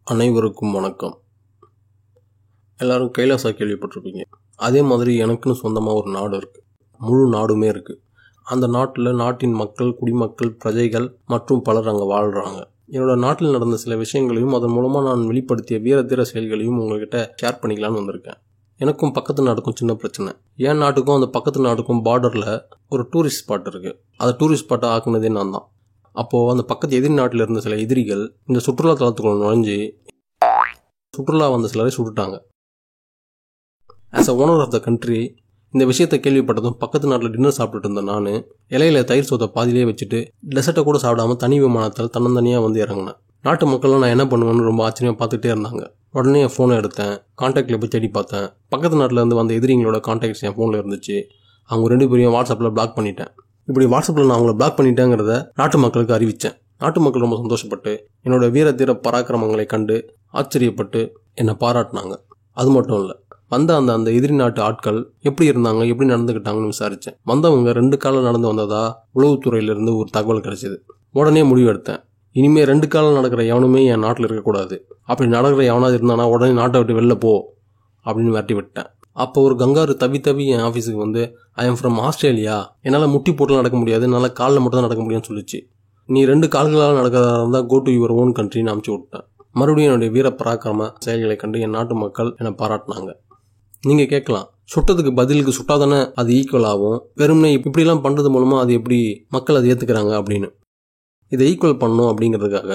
அனைவருக்கும் வணக்கம். எல்லாரும் கைலாசா கேள்விப்பட்டிருப்பீங்க. அதே மாதிரி எனக்குன்னு சொந்தமாக ஒரு நாடு இருக்குது. முழு நாடுமே இருக்குது. அந்த நாட்டில் நாட்டின் மக்கள், குடிமக்கள், பிரஜைகள் மற்றும் பலர் அங்கே வாழ்கிறாங்க. என்னோட நாட்டில் நடந்த சில விஷயங்களையும் அதன் மூலமாக நான் வெளிப்படுத்திய வீரதீர செயல்களையும் உங்கள்கிட்ட ஷேர் பண்ணிக்கலான்னு வந்திருக்கேன். எனக்கும் பக்கத்து நாட்டுக்கும் சின்ன பிரச்சனை. என் நாட்டுக்கும் அந்த பக்கத்து நாட்டுக்கும் பார்டரில் ஒரு டூரிஸ்ட் ஸ்பாட் இருக்குது. அதை டூரிஸ்ட் ஸ்பாட்டை ஆக்குனதே நான் தான். அப்போது அந்த பக்கத்து எதிரி நாட்டில் இருந்த சில எதிரிகள் இந்த சுற்றுலா தலத்துக்குள்ள நுழைஞ்சு சுற்றுலா வந்த சிலரை சுட்டுட்டாங்க. As a owner of the country இந்த விஷயத்தை கேள்விப்பட்டதும் பக்கத்து நாட்டில் டின்னர் சாப்பிட்டுட்டு இருந்த நான் இலையில தயிர் சோத்தை பாதிலே வச்சுட்டு டெசர்ட்டை கூட சாப்பிடாம தனி விமானத்தில் தன்னந்தனியாக வந்து இறங்கினேன். நாட்டு மக்களும் நான் என்ன பண்ணுவேன்னு ரொம்ப ஆச்சரியமாக பார்த்துட்டே இருந்தாங்க. உடனே என் ஃபோனை எடுத்தேன். கான்டாக்டில் போய் தேடி பார்த்தேன். பக்கத்து நாட்டில் இருந்து வந்த எதிரிங்களோட கான்டாக்ட்ஸ் என் ஃபோனில் இருந்துச்சு. அவங்க 2 பேரையும் வாட்ஸ்அப்பில் பிளாக் பண்ணிட்டேன். இப்படி வாட்ஸ்அப்பில் நான் அவங்கள பிளாக் பண்ணிட்டேங்கிறத நாட்டு மக்களுக்கு அறிவித்தேன். நாட்டு மக்கள் ரொம்ப சந்தோஷப்பட்டு என்னோட வீரதீர பராக்கிரமங்களை கண்டு ஆச்சரியப்பட்டு என்னை பாராட்டினாங்க. அது மட்டும் இல்லை, வந்த அந்த எதிரி நாட்டு ஆட்கள் எப்படி இருந்தாங்க, எப்படி நடந்துக்கிட்டாங்கன்னு விசாரித்தேன். வந்தவங்க 2 காலம் நடந்து வந்ததா உளவுத்துறையிலிருந்து ஒரு தகவல் கிடைச்சிது. உடனே முடிவு எடுத்தேன். இனிமேல் 2 காலம் நடக்கிற எவனுமே என் நாட்டில் இருக்கக்கூடாது. அப்படி நடக்கிற எவனாவது இருந்தானா உடனே நாட்டை விட்டு வெளில போ அப்படின்னு விரட்டி விட்டேன். அப்போ ஒரு கங்காரு தவி என் ஆஃபீஸுக்கு வந்து, ஐ எம் ஃப்ரம் ஆஸ்திரேலியா, என்னால் முட்டி போட்டுலாம் நடக்க முடியாது, என்னால் காலில் மட்டும் தான் நடக்க முடியும்னு சொல்லிச்சு. நீ 2 கால்களால் நடக்கிறதா இருந்தால் கோ டு யுவர் ஓன் கண்ட்ரின்னு அனுப்பிச்சி விட்டேன். மறுபடியும் என்னுடைய வீர பராக்கிரம செயல்களை கண்டு என் நாட்டு மக்கள் என்னை பாராட்டினாங்க. நீங்கள் கேட்கலாம், சுட்டதுக்கு பதிலுக்கு சுட்டாதானே அது ஈக்குவல் ஆகும், வெறும்னே இப்படிலாம் பண்ணுறது மூலமாக அது எப்படி மக்கள் அதை ஏற்றுக்கிறாங்க அப்படின்னு. இதை ஈக்குவல் பண்ணணும் அப்படிங்கிறதுக்காக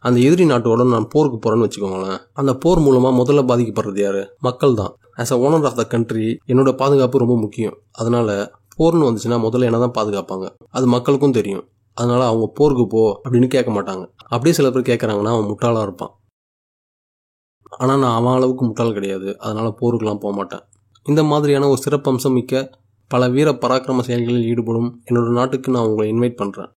அந்த எதிரி நாட்டோட நான் போருக்கு போகிறேன்னு வச்சுக்கோங்களேன். அந்த போர் மூலமாக முதல்ல பாதிக்கப்படுறது யார்? மக்கள் தான். As a owner of the country என்னோட பாதுகாப்பு ரொம்ப முக்கியம். அதனால் போர்னு வந்துச்சுன்னா முதல்ல என்ன தான் பாதுகாப்பாங்க, அது மக்களுக்கும் தெரியும். அதனால் அவங்க போருக்கு போ அப்படின்னு கேட்க மாட்டாங்க. அப்படியே சில பேர் கேட்குறாங்கன்னா அவன் முட்டாளாக இருப்பான். ஆனால் நான் அவன் அளவுக்கு முட்டாள் கிடையாது. அதனால் போருக்கெலாம் போக மாட்டேன். இந்த மாதிரியான ஒரு சிறப்பம்சம் மிக்க பல வீர பராக்கிரம செயல்களில் ஈடுபடும் என்னோட நாட்டுக்கு நான் உங்களை இன்வைட் பண்ணுறேன்.